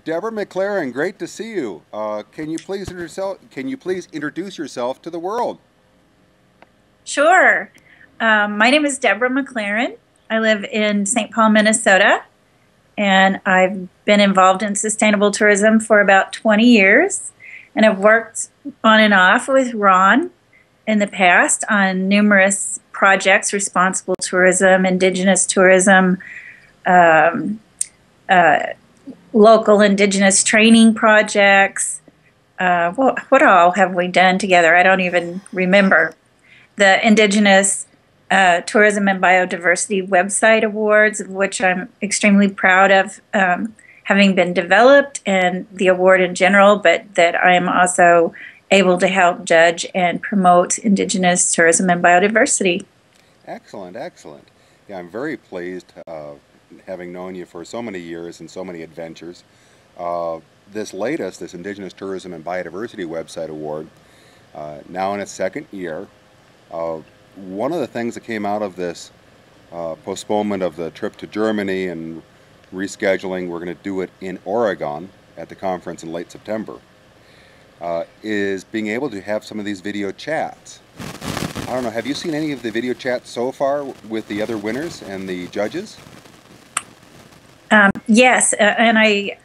Deborah McLaren, great to see you. Can you please introduce yourself to the world? Sure. My name is Deborah McLaren. I live in St. Paul, Minnesota, and I've been involved in sustainable tourism for about 20 years. And I've worked on and off with Ron in the past on numerous projects: responsible tourism, indigenous tourism, um, local indigenous training projects. What all have we done together? I don't even remember. The Indigenous Tourism and Biodiversity Website Awards, of which I'm extremely proud of having been developed, and the award in general, but that I am also able to help judge and promote Indigenous tourism and biodiversity. Excellent, excellent. Yeah, I'm very pleased having known you for so many years and so many adventures. This latest, this Indigenous Tourism and Biodiversity Website Award, now in its second year, one of the things that came out of this postponement of the trip to Germany and rescheduling, we're going to do it in Oregon at the conference in late September, is being able to have some of these video chats. I don't know, have you seen any of the video chats so far with the other winners and the judges? Yes, and I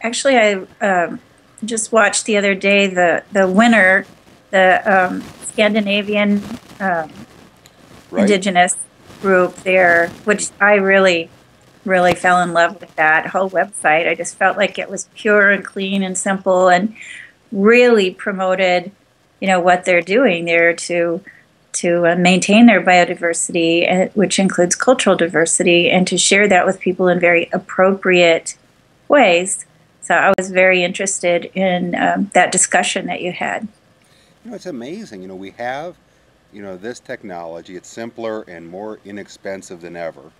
just watched the other day the winner, the Scandinavian Right. Indigenous group there, which I really fell in love with that whole website. I just felt like it was pure and clean and simple, and really promoted, what they're doing there to maintain their biodiversity, which includes cultural diversity, and to share that with people in very appropriate ways. So I was very interested in that discussion that you had. It's amazing. We have, this technology. It's simpler and more inexpensive than ever.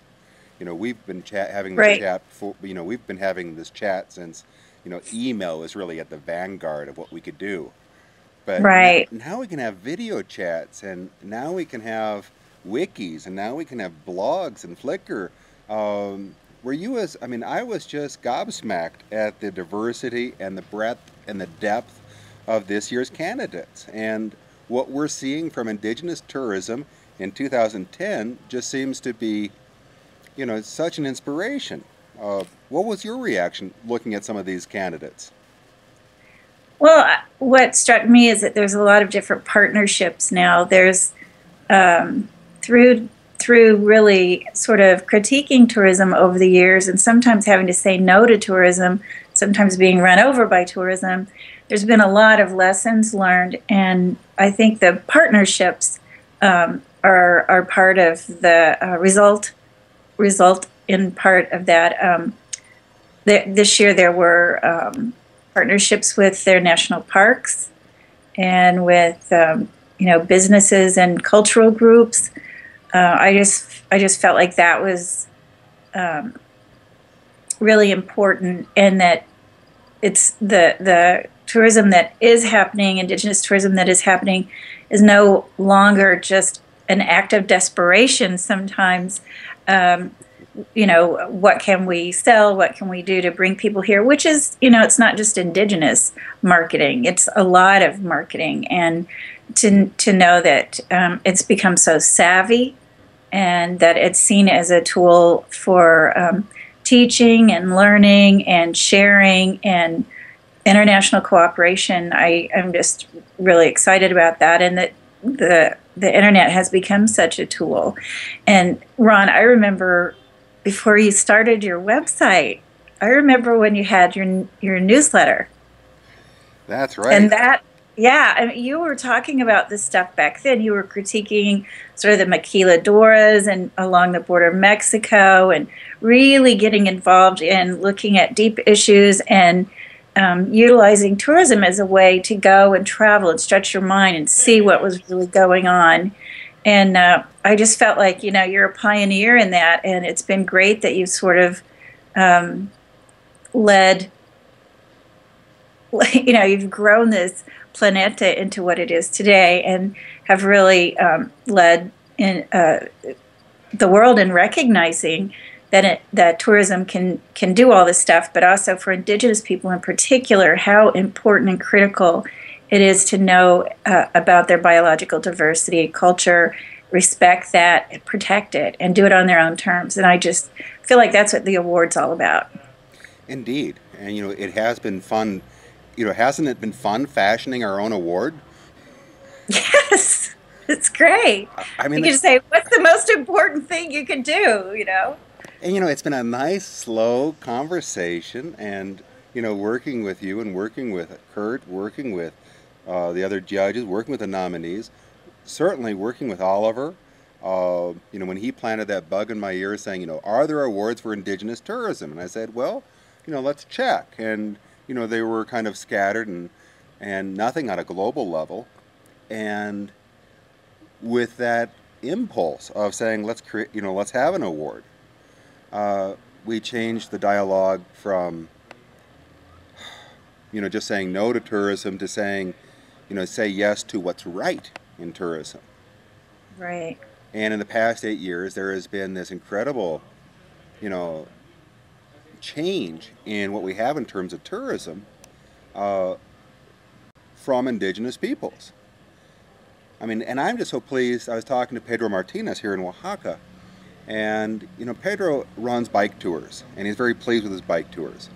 We've been having this Right. chat for, we've been having this chat since, email was really at the vanguard of what we could do. But Right. now we can have video chats, and now we can have wikis, and now we can have blogs and Flickr. I was just gobsmacked at the diversity and the breadth and the depth of this year's candidates. And what we're seeing from Indigenous tourism in 2010 just seems to be, such an inspiration. What was your reaction looking at some of these candidates? Well, what struck me is that there's a lot of different partnerships now. There's through really sort of critiquing tourism over the years, and sometimes having to say no to tourism, sometimes being run over by tourism. There's been a lot of lessons learned, and I think the partnerships are part of the result in part of that. This year there were partnerships with their national parks and with businesses and cultural groups. I just felt like that was really important, and that it's the tourism that is happening, Indigenous tourism that is happening, is no longer just an act of desperation sometimes. What can we sell? What can we do to bring people here? Which is, it's not just Indigenous marketing. It's a lot of marketing. And to know that it's become so savvy, and that it's seen as a tool for teaching and learning and sharing and international cooperation. I'm just really excited about that, and that the internet has become such a tool. And Ron, I remember before you started your website, I remember when you had your newsletter. That's right. And you were talking about this stuff back then. You were critiquing sort of the maquiladoras and along the border of Mexico, and really getting involved in looking at deep issues, and utilizing tourism as a way to go and travel and stretch your mind and see what was really going on. And I just felt like, you're a pioneer in that, and it's been great that you've sort of you've grown this planeta into what it is today, and have really led in the world in recognizing that tourism can do all this stuff, but also for Indigenous people in particular, how important and critical it is to know about their biological diversity, culture, respect that, protect it, and do it on their own terms. And I just feel like that's what the award's all about. Indeed. And it has been fun. Hasn't it been fun fashioning our own award? Yes, it's great. I You mean, can just say, what's the most important thing you can do? and it's been a nice, slow conversation, and working with you and working with Kurt, working with the other judges, working with the nominees, certainly working with Oliver. When he planted that bug in my ear saying, are there awards for Indigenous tourism? And I said, well, let's check. And, they were kind of scattered and nothing on a global level. And with that impulse of saying, let's create, let's have an award, we changed the dialogue from, just saying no to tourism to saying, say yes to what's right in tourism. Right. And in the past 8 years, there has been this incredible, change in what we have in terms of tourism from Indigenous peoples. I mean, and I'm just so pleased. I was talking to Pedro Martinez here in Oaxaca, and Pedro runs bike tours, and he's very pleased with his bike tours.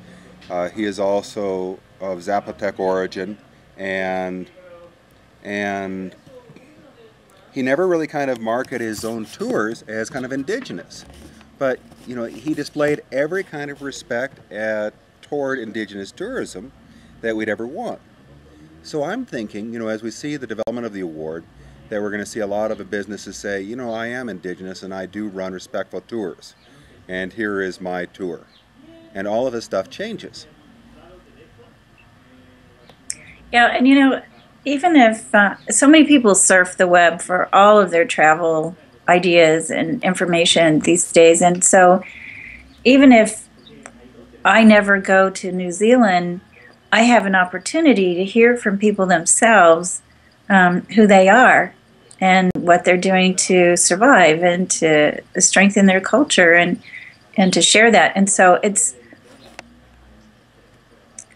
He is also of Zapotec origin, and he never really kind of marketed his own tours as kind of Indigenous. But, he displayed every kind of respect toward Indigenous tourism that we'd ever want. So I'm thinking, as we see the development of the award, that we're going to see a lot of businesses say, I am Indigenous and I do run respectful tours. And here is my tour. And all of this stuff changes. Yeah, and even if so many people surf the web for all of their travel ideas and information these days, and so even if I never go to New Zealand, I have an opportunity to hear from people themselves who they are and what they're doing to survive and to strengthen their culture and to share that. And so it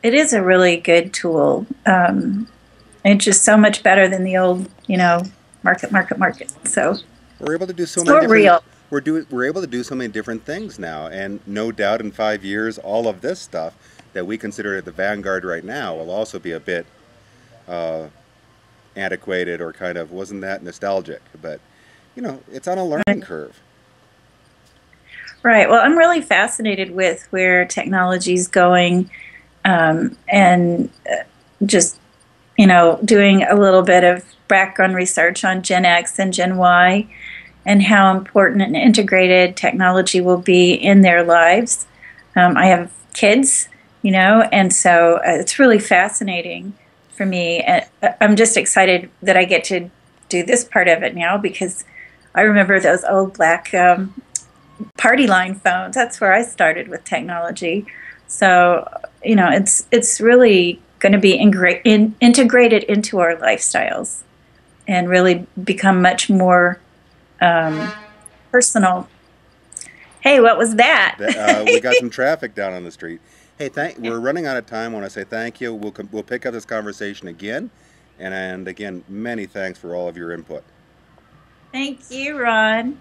is a really good tool. It's just so much better than the old, market. So we're able to do so it's many more real. We're able to do so many different things now, and no doubt in 5 years, all of this stuff that we consider at the vanguard right now will also be a bit antiquated or kind of wasn't that nostalgic. But it's on a learning curve. Right. Well, I'm really fascinated with where technology is going, and just doing a little bit of background research on Gen X and Gen Y and how important and integrated technology will be in their lives. I have kids, and so it's really fascinating for me. I'm just excited that I get to do this part of it now because I remember those old black party line phones. That's where I started with technology. So, it's really going to be integrated into our lifestyles and really become much more personal. Hey, what was that? We got some traffic down on the street. Hey, we're running out of time. I want to say thank you. We'll pick up this conversation again. And again, many thanks for all of your input. Thank you, Ron.